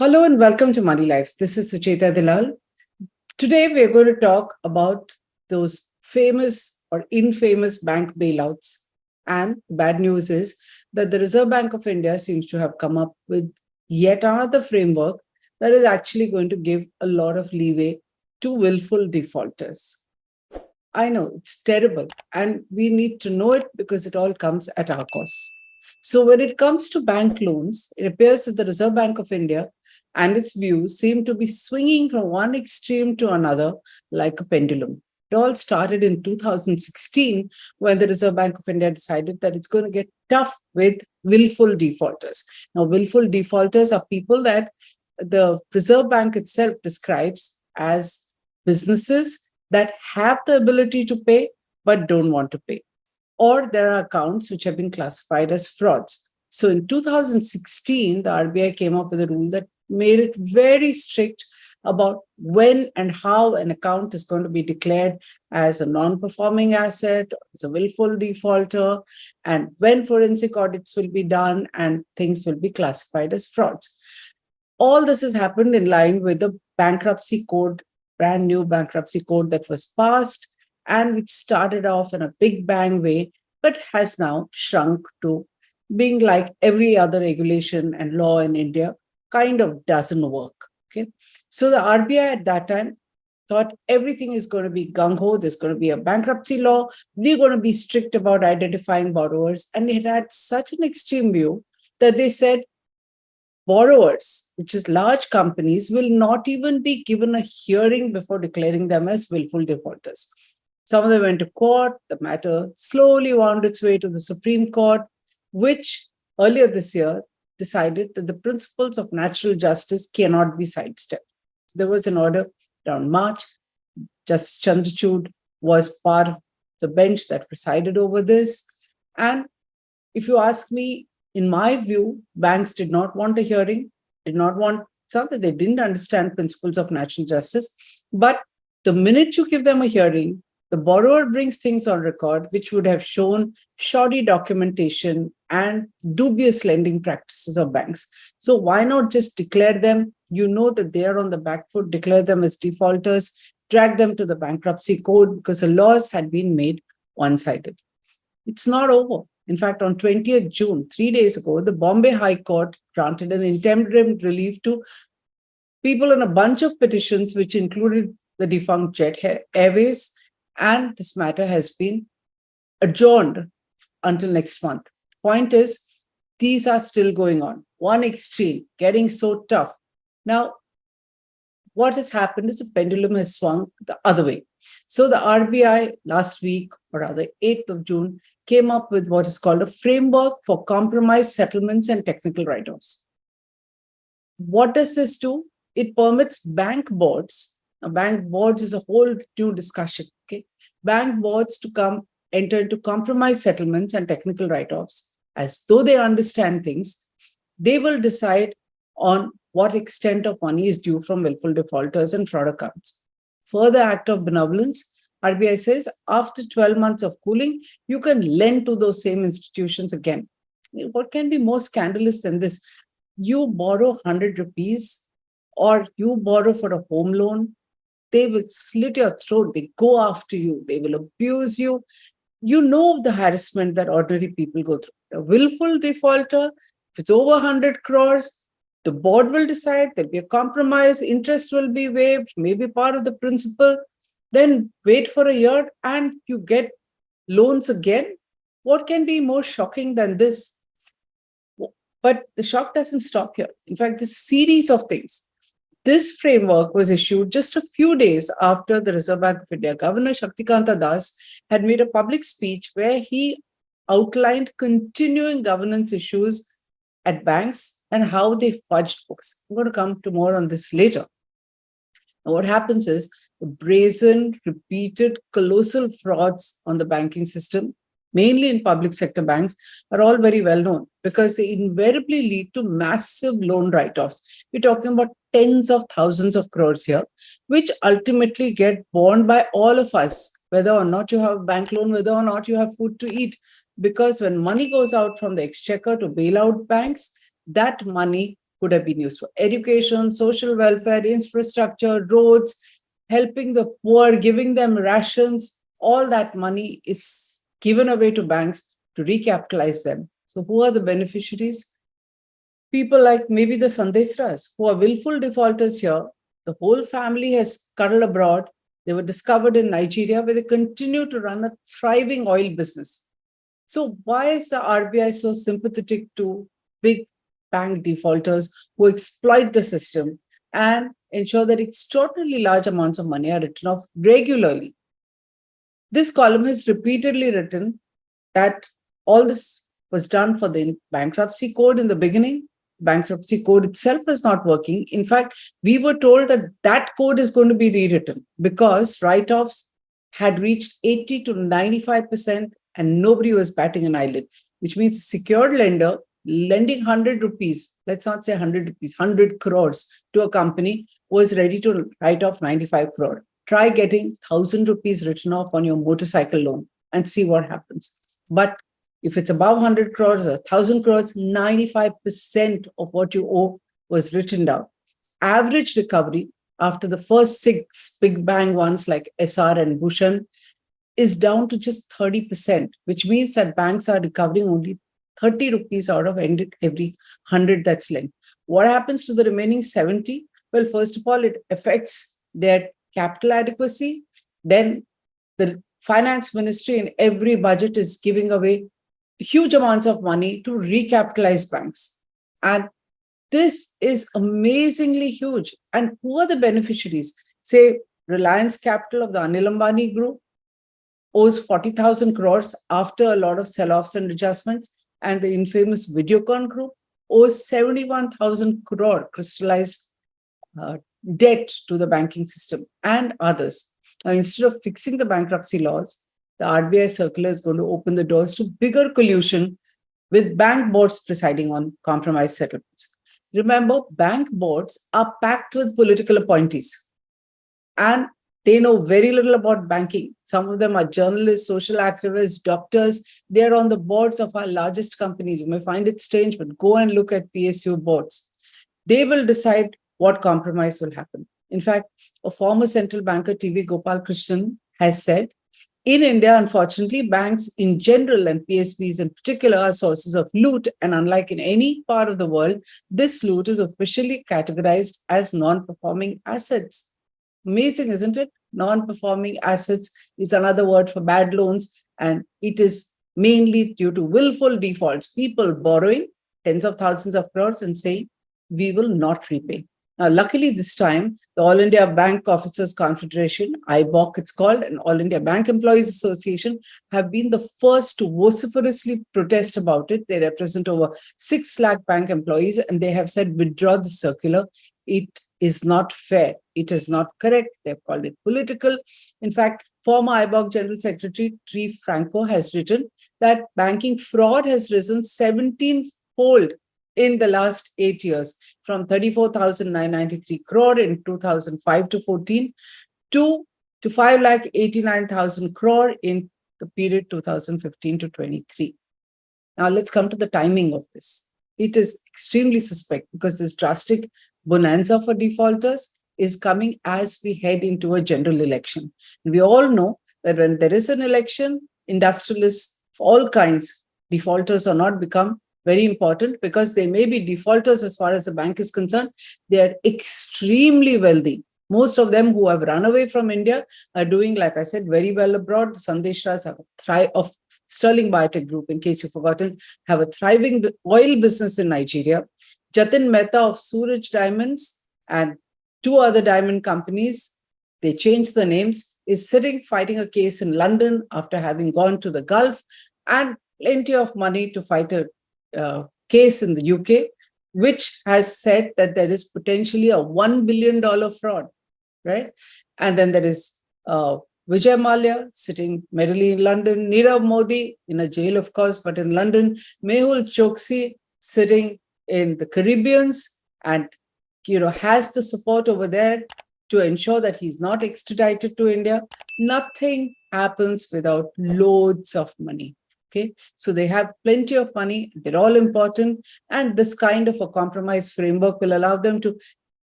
Hello and welcome to Moneylife. This is Sucheta Dalal. Today we are going to talk about those famous or infamous bank bailouts. And the bad news is that the Reserve Bank of India seems to have come up with yet another framework that is actually going to give a lot of leeway to willful defaulters. I know it's terrible, and we need to know it because it all comes at our cost. So, when it comes to bank loans, it appears that the Reserve Bank of India and its views seem to be swinging from one extreme to another like a pendulum. It all started in 2016 when the Reserve Bank of India decided that it's going to get tough with willful defaulters. Now, willful defaulters are people that the Reserve Bank itself describes as businesses that have the ability to pay but don't want to pay. Or there are accounts which have been classified as frauds. So in 2016, the RBI came up with a rule that made it very strict about when and how an account is going to be declared as a non-performing asset, as a willful defaulter, and when forensic audits will be done and things will be classified as frauds. All this has happened in line with the bankruptcy code, brand new bankruptcy code that was passed and which started off in a big bang way, but has now shrunk to being like every other regulation and law in India, kind of doesn't work. Okay. So the RBI at that time thought everything is going to be gung-ho, there's going to be a bankruptcy law, we're going to be strict about identifying borrowers. And it had such an extreme view that they said borrowers, which is large companies, will not even be given a hearing before declaring them as willful defaulters. Some of them went to court. The matter slowly wound its way to the Supreme Court, which earlier this year decided that the principles of natural justice cannot be sidestepped. So there was an order around March. Justice Chandrachud was part of the bench that presided over this. And if you ask me, in my view, banks did not want a hearing, did not want, it's not that they didn't understand principles of natural justice, but the minute you give them a hearing, the borrower brings things on record which would have shown shoddy documentation and dubious lending practices of banks. So why not just declare them? You know that they are on the back foot, declare them as defaulters, drag them to the bankruptcy code because the laws had been made one-sided. It's not over. In fact, on 20th June, 3 days ago, the Bombay High Court granted an interim relief to people in a bunch of petitions, which included the defunct Jet Airways, and this matter has been adjourned until next month. Point is, these are still going on. One extreme, getting so tough. Now, what has happened is the pendulum has swung the other way. So the RBI last week, or rather 8th of June, came up with what is called a framework for compromise settlements and technical write-offs. What does this do? It permits bank boards. Now, bank boards is a whole new discussion. Okay, bank boards to enter into compromise settlements and technical write-offs as though they understand things. They will decide on what extent of money is due from willful defaulters and fraud accounts. Further act of benevolence, RBI says after 12 months of cooling, you can lend to those same institutions again. What can be more scandalous than this? You borrow 100 rupees or you borrow for a home loan, they will slit your throat. They go after you. They will abuse you. You know the harassment that ordinary people go through. A willful defaulter, if it's over 100 crores, the board will decide there'll be a compromise, interest will be waived, maybe part of the principal. Then wait for a year and you get loans again. What can be more shocking than this? But the shock doesn't stop here. In fact, this series of things. This framework was issued just a few days after the Reserve Bank of India Governor Shaktikanta Das had made a public speech where he outlined continuing governance issues at banks and how they fudged books. I'm going to come to more on this later. And what happens is the brazen, repeated, colossal frauds on the banking system, mainly in public sector banks, are all very well known because they invariably lead to massive loan write-offs. We're talking about tens of thousands of crores here, which ultimately get borne by all of us, whether or not you have a bank loan, whether or not you have food to eat. Because when money goes out from the exchequer to bail out banks, that money could have been used for education, social welfare, infrastructure, roads, helping the poor, giving them rations. All that money is given away to banks to recapitalize them. So who are the beneficiaries? People like maybe the Sandesras, who are willful defaulters here. The whole family has scuttled abroad. They were discovered in Nigeria, where they continue to run a thriving oil business. So why is the RBI so sympathetic to big bank defaulters who exploit the system and ensure that extraordinarily large amounts of money are written off regularly? This column has repeatedly written that all this was done for the bankruptcy code in the beginning. Bankruptcy code itself is not working. In fact, we were told that that code is going to be rewritten because write-offs had reached 80 to 95% and nobody was batting an eyelid, which means a secured lender lending 100 rupees, let's not say 100 rupees, 100 crores to a company was ready to write off 95 crore. Try getting 1,000 rupees written off on your motorcycle loan and see what happens. But if it's above 100 crores or 1,000 crores, 95% of what you owe was written down. Average recovery after the first 6 big bang ones like SR and Bhushan is down to just 30%, which means that banks are recovering only 30 rupees out of every 100 that's lent. What happens to the remaining 70? Well, first of all, it affects their capital adequacy. Then the finance ministry in every budget is giving away huge amounts of money to recapitalize banks. And this is amazingly huge. And who are the beneficiaries? Say, Reliance Capital of the Anil Ambani Group owes 40,000 crores after a lot of sell-offs and adjustments. And the infamous Videocon Group owes 71,000 crore crystallized debt to the banking system and others. Now, instead of fixing the bankruptcy laws, the RBI circular is going to open the doors to bigger collusion with bank boards presiding on compromise settlements. Remember, bank boards are packed with political appointees and they know very little about banking. Some of them are journalists, social activists, doctors. They're on the boards of our largest companies. You may find it strange, but go and look at PSU boards. They will decide what compromise will happen. In fact, a former central banker, TV Gopal Krishnan, has said, in India, unfortunately, banks in general and PSBs in particular are sources of loot. And unlike in any part of the world, this loot is officially categorized as non-performing assets. Amazing, isn't it? Non-performing assets is another word for bad loans. And it is mainly due to willful defaults, people borrowing tens of thousands of crores and saying, we will not repay. Now, luckily, this time, the All India Bank Officers Confederation, IBOC it's called, and All India Bank Employees Association have been the first to vociferously protest about it. They represent over 6 lakh bank employees, and they have said, withdraw the circular. It is not fair. It is not correct. They've called it political. In fact, former IBOC General Secretary Tri Franco has written that banking fraud has risen 17-fold in the last 8 years, from 34,993 crore in 2005 to 14 to 5,89,000 crore in the period 2015 to 23. Now let's come to the timing of this. It is extremely suspect because this drastic bonanza for defaulters is coming as we head into a general election. And we all know that when there is an election, industrialists of all kinds, defaulters or not, become very important because they may be defaulters as far as the bank is concerned. They are extremely wealthy. Most of them who have run away from India are doing, like I said, very well abroad. The Sandeshras have a of Sterling Biotech Group, in case you've forgotten, have a thriving oil business in Nigeria. Jatin Mehta of Suraj Diamonds and 2 other diamond companies, they changed the names, is sitting fighting a case in London after having gone to the Gulf, and plenty of money to fight a case in the UK, which has said that there is potentially a $1 billion fraud, right? And then there is Vijay Mallya sitting merrily in London, Nirav Modi in a jail, of course, but in London, Mehul Choksi sitting in the Caribbeans and has the support over there to ensure that he's not extradited to India. Nothing happens without loads of money. Okay, so they have plenty of money, they're all important, and this kind of a compromise framework will allow them to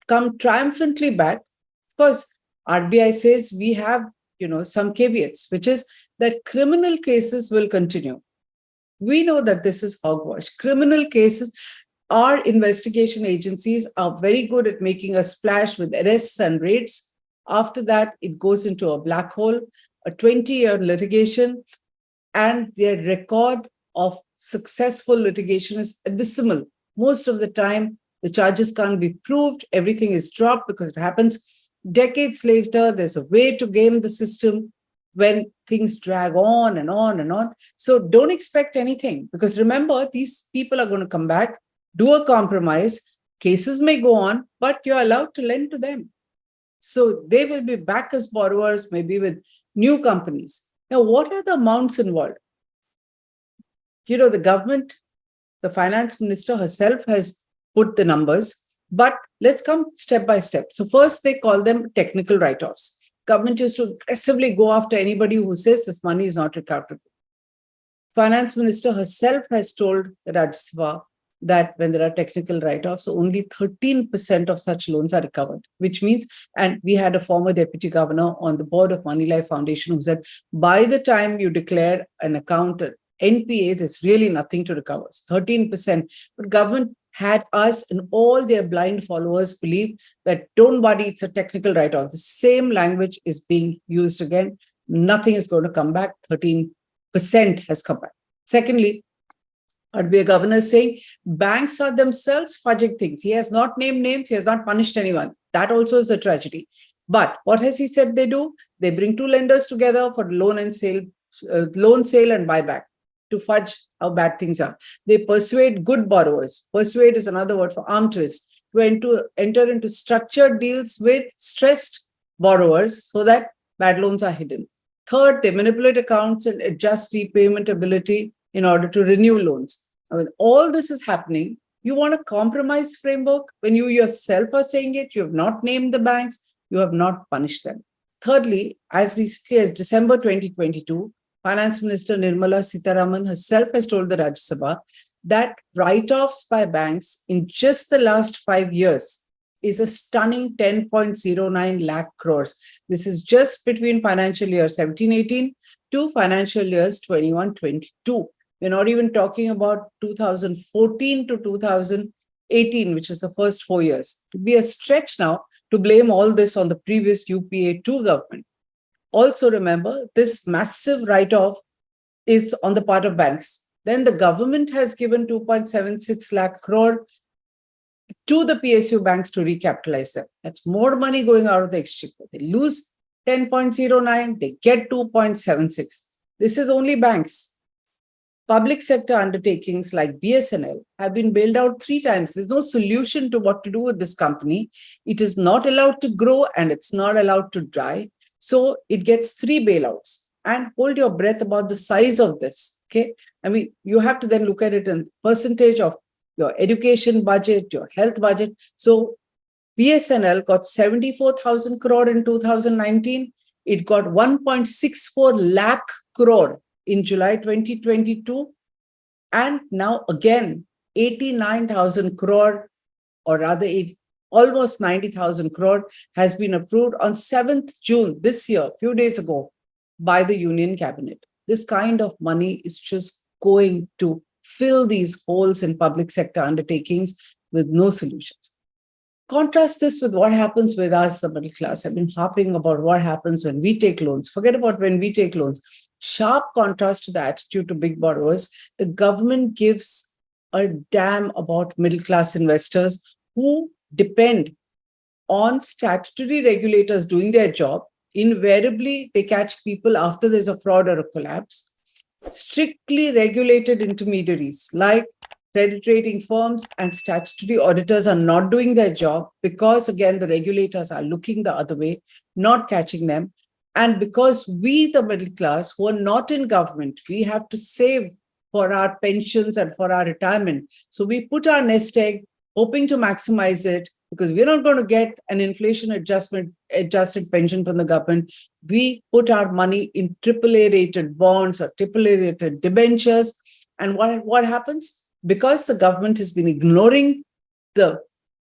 come triumphantly back. Of course, RBI says we have, some caveats, which is that criminal cases will continue. We know that this is hogwash. Criminal cases, our investigation agencies are very good at making a splash with arrests and raids. After that, it goes into a black hole, a 20-year litigation, and their record of successful litigation is abysmal. Most of the time, the charges can't be proved, everything is dropped because it happens decades later. There's a way to game the system when things drag on and on and on. So don't expect anything, because remember, these people are going to come back, do a compromise, cases may go on, but you're allowed to lend to them. So they will be back as borrowers, maybe with new companies. Now, what are the amounts involved? The government, the finance minister herself has put the numbers, but let's come step by step. So first, they call them technical write-offs. Government used to aggressively go after anybody who says this money is not recoverable. Finance minister herself has told the Rajya Sabha that when there are technical write-offs, only 13% of such loans are recovered, which means, and we had a former deputy governor on the board of Moneylife Foundation who said, by the time you declare an account at NPA, there's really nothing to recover. It's 13%. But government had us and all their blind followers believe that, don't worry, it's a technical write-off. The same language is being used again. Nothing is going to come back. 13% has come back. Secondly, RBI governor is saying banks are themselves fudging things. He has not named names. He has not punished anyone. That also is a tragedy. But what has he said they do? They bring two lenders together for loan sale and buyback to fudge how bad things are. They persuade good borrowers. Persuade is another word for arm twist. To enter into structured deals with stressed borrowers so that bad loans are hidden. Third, they manipulate accounts and adjust repayment ability in order to renew loans. When all this is happening, you want a compromise framework. When you yourself are saying it, you have not named the banks, you have not punished them. Thirdly, as recently as December 2022, Finance Minister Nirmala Sitharaman herself has told the Rajya Sabha that write-offs by banks in just the last 5 years is a stunning 10.09 lakh crores. This is just between financial year 17-18 to financial years 21-22. We're not even talking about 2014 to 2018, which is the first 4 years. It would be a stretch now to blame all this on the previous UPA2 government. Also remember, this massive write-off is on the part of banks. Then the government has given 2.76 lakh crore to the PSU banks to recapitalize them. That's more money going out of the exchequer. They lose 10.09, they get 2.76. This is only banks. Public sector undertakings like BSNL have been bailed out 3 times. There's no solution to what to do with this company. It is not allowed to grow and it's not allowed to die. So it gets 3 bailouts. And hold your breath about the size of this. Okay, I mean, you have to then look at it in percentage of your education budget, your health budget. So BSNL got 74,000 crore in 2019. It got 1.64 lakh crore in July 2022. And now again, 89,000 crore, or rather almost 90,000 crore has been approved on 7th June this year, a few days ago, by the Union Cabinet. This kind of money is just going to fill these holes in public sector undertakings with no solutions. Contrast this with what happens with us, the middle class. I've been harping about what happens when we take loans. Forget about when we take loans. Sharp contrast to the attitude to big borrowers. The government gives a damn about middle class investors who depend on statutory regulators doing their job. Invariably, they catch people after there's a fraud or a collapse. Strictly regulated intermediaries like credit rating firms and statutory auditors are not doing their job because, again, the regulators are looking the other way, not catching them. And because we, the middle class, who are not in government, we have to save for our pensions and for our retirement. So we put our nest egg, hoping to maximize it, because we're not going to get an inflation adjusted pension from the government. We put our money in AAA rated bonds or AAA rated debentures. And what happens? Because the government has been ignoring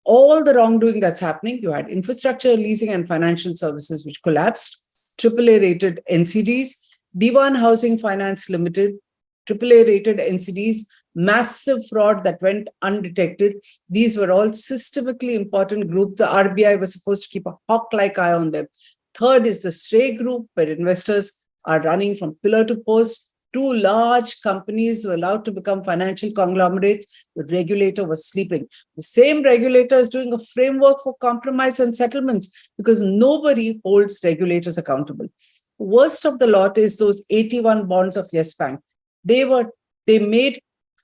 all the wrongdoing that's happening, you had infrastructure, leasing, and financial services, which collapsed, AAA rated NCDs, Diwan Housing Finance Limited, AAA rated NCDs, massive fraud that went undetected. These were all systemically important groups. The RBI was supposed to keep a hawk-like eye on them. Third is the Stray Group, where investors are running from pillar to post. Two large companies were allowed to become financial conglomerates. The regulator was sleeping. The same regulator is doing a framework for compromise and settlements because nobody holds regulators accountable. Worst of the lot is those 81 bonds of Yes Bank. They made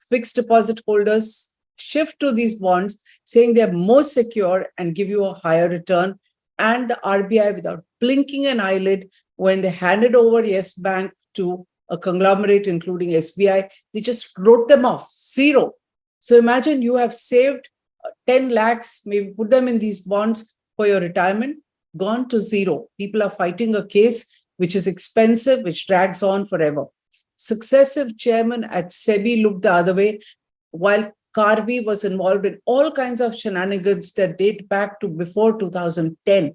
fixed deposit holders shift to these bonds, saying they're more secure and give you a higher return. And the RBI, without blinking an eyelid, when they handed over Yes Bank to a conglomerate, including SBI, they just wrote them off, zero. So imagine you have saved 10 lakhs, maybe put them in these bonds for your retirement, gone to zero. People are fighting a case which is expensive, which drags on forever. Successive chairmen at SEBI looked the other way, while Karvi was involved in all kinds of shenanigans that date back to before 2010.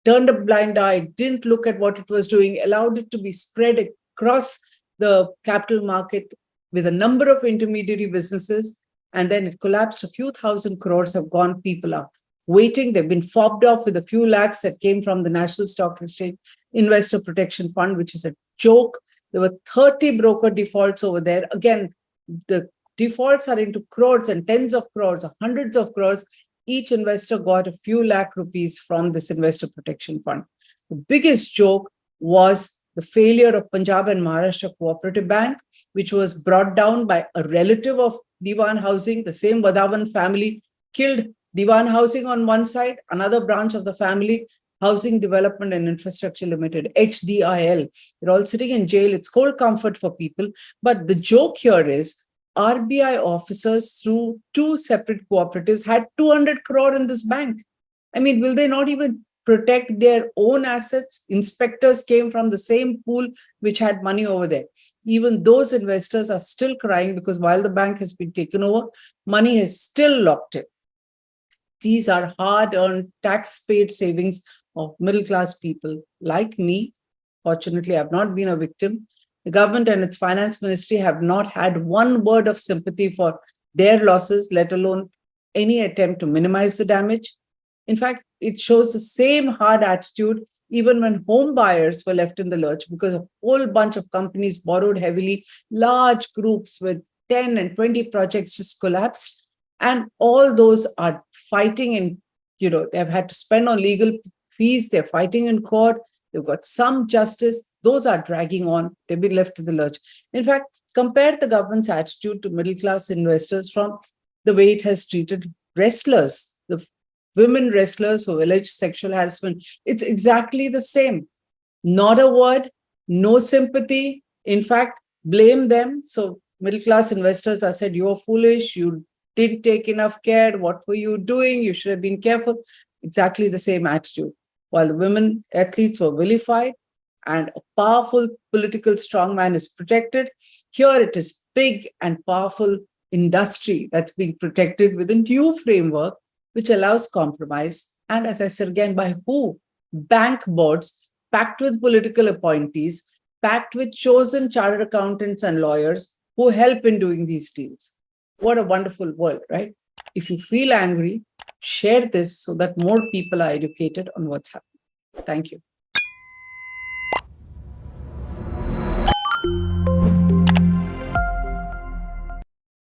Turned a blind eye, didn't look at what it was doing, allowed it to be spread across the capital market with a number of intermediary businesses, and then it collapsed. A few thousand crores have gone. People are waiting. They've been fobbed off with a few lakhs that came from the National Stock Exchange Investor Protection Fund, which is a joke. There were 30 broker defaults over there. Again, the defaults are into crores and tens of crores or hundreds of crores. Each investor got a few lakh rupees from this investor protection fund. The biggest joke was the failure of Punjab and Maharashtra Cooperative Bank, which was brought down by a relative of Diwan Housing. The same Vadhavan family killed Diwan Housing on one side, another branch of the family, Housing Development and Infrastructure Limited, HDIL. They're all sitting in jail. It's cold comfort for people. But the joke here is RBI officers through two separate cooperatives had 200 crore in this bank. I mean, will they not even protect their own assets? Inspectors came from the same pool which had money over there. Even those investors are still crying because while the bank has been taken over, money is still locked in. These are hard-earned, tax-paid savings of middle-class people like me. Fortunately, I've not been a victim. The government and its finance ministry have not had one word of sympathy for their losses, let alone any attempt to minimize the damage. In fact, it shows the same hard attitude even when home buyers were left in the lurch because a whole bunch of companies borrowed heavily, large groups with 10 and 20 projects just collapsed. And all those are fighting and, they've had to spend on legal fees. They're fighting in court. They've got some justice. Those are dragging on. They've been left to the lurch. In fact, compare the government's attitude to middle-class investors from the way it has treated wrestlers, the women wrestlers who allege sexual harassment. It's exactly the same. Not a word, no sympathy. In fact, blame them. So middle-class investors are said, you're foolish, you didn't take enough care, what were you doing? You should have been careful. Exactly the same attitude. While the women athletes were vilified and a powerful political strongman is protected, here it is big and powerful industry that's being protected with a new framework which allows compromise. And as I said again, by who? Bank boards packed with political appointees, packed with chosen chartered accountants and lawyers who help in doing these deals. What a wonderful world, right? If you feel angry, share this so that more people are educated on what's happening. Thank you.